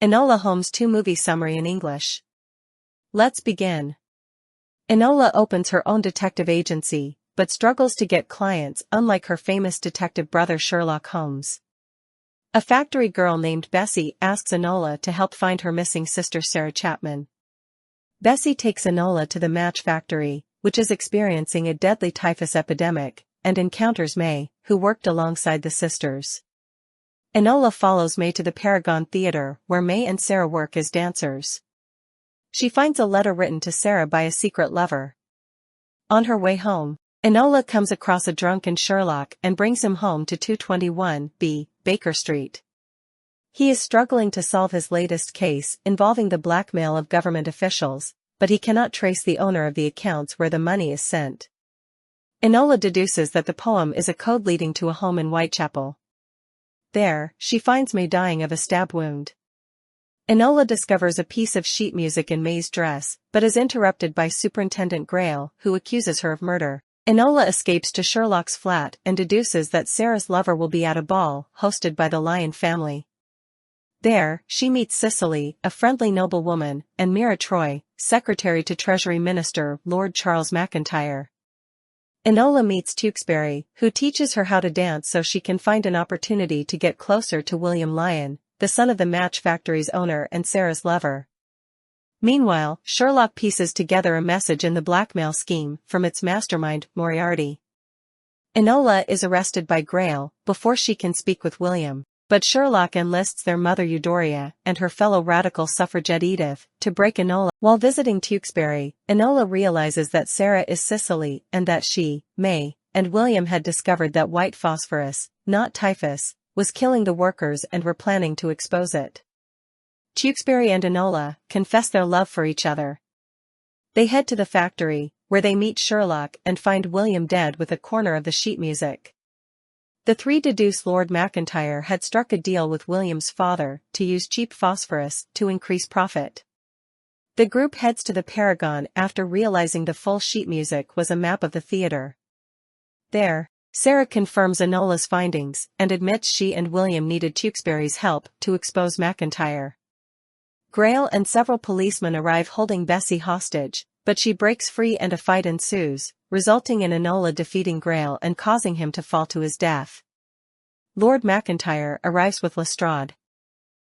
Enola Holmes 2 movie summary in English. Let's begin. Enola opens her own detective agency, but struggles to get clients unlike her famous detective brother Sherlock Holmes. A factory girl named Bessie asks Enola to help find her missing sister Sarah Chapman. Bessie takes Enola to the match factory, which is experiencing a deadly typhus epidemic, and encounters May, who worked alongside the sisters. Enola follows May to the Paragon Theatre, where May and Sarah work as dancers. She finds a letter written to Sarah by a secret lover. On her way home, Enola comes across a drunken Sherlock and brings him home to 221B, Baker Street. He is struggling to solve his latest case involving the blackmail of government officials, but he cannot trace the owner of the accounts where the money is sent. Enola deduces that the poem is a code leading to a home in Whitechapel. There, she finds May dying of a stab wound. Enola discovers a piece of sheet music in May's dress, but is interrupted by Superintendent Grayle, who accuses her of murder. Enola escapes to Sherlock's flat and deduces that Sarah's lover will be at a ball hosted by the Lyon family. There, she meets Cicely, a friendly noblewoman, and Mira Troy, secretary to Treasury Minister Lord Charles McIntyre. Enola meets Tewkesbury, who teaches her how to dance so she can find an opportunity to get closer to William Lyon, the son of the match factory's owner and Sarah's lover. Meanwhile, Sherlock pieces together a message in the blackmail scheme from its mastermind, Moriarty. Enola is arrested by Grayle before she can speak with William, but Sherlock enlists their mother Eudoria and her fellow radical suffragette Edith to break Enola. While visiting Tewkesbury, Enola realizes that Sarah is Cicely and that she, May, and William had discovered that white phosphorus, not typhus, was killing the workers and were planning to expose it. Tewkesbury and Enola confess their love for each other. They head to the factory, where they meet Sherlock and find William dead with a corner of the sheet music. The three deduce Lord McIntyre had struck a deal with William's father to use cheap phosphorus to increase profit. The group heads to the Paragon after realizing the full sheet music was a map of the theatre. There, Sarah confirms Enola's findings and admits she and William needed Tewkesbury's help to expose McIntyre. Grayle and several policemen arrive holding Bessie hostage, but she breaks free and a fight ensues, resulting in Enola defeating Grayle and causing him to fall to his death. Lord McIntyre arrives with Lestrade.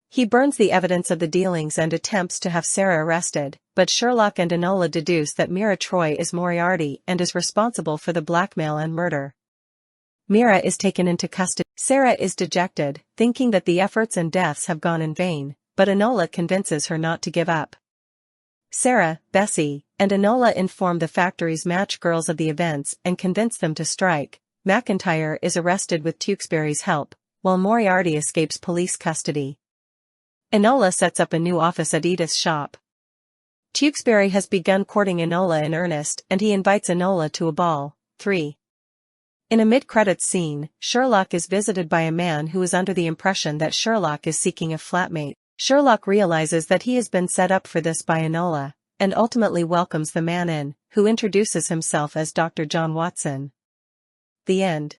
He burns the evidence of the dealings and attempts to have Sarah arrested, but Sherlock and Enola deduce that Mira Troy is Moriarty and is responsible for the blackmail and murder. Mira is taken into custody. Sarah is dejected, thinking that the efforts and deaths have gone in vain, but Enola convinces her not to give up. Sarah, Bessie, and Enola inform the factory's match girls of the events and convince them to strike. McIntyre is arrested with Tewkesbury's help, while Moriarty escapes police custody. Enola sets up a new office at Edith's shop. Tewkesbury has begun courting Enola in earnest and he invites Enola to a ball. 3. In a mid-credits scene, Sherlock is visited by a man who is under the impression that Sherlock is seeking a flatmate. Sherlock realizes that he has been set up for this by Enola, and ultimately welcomes the man in, who introduces himself as Dr. John Watson. The end.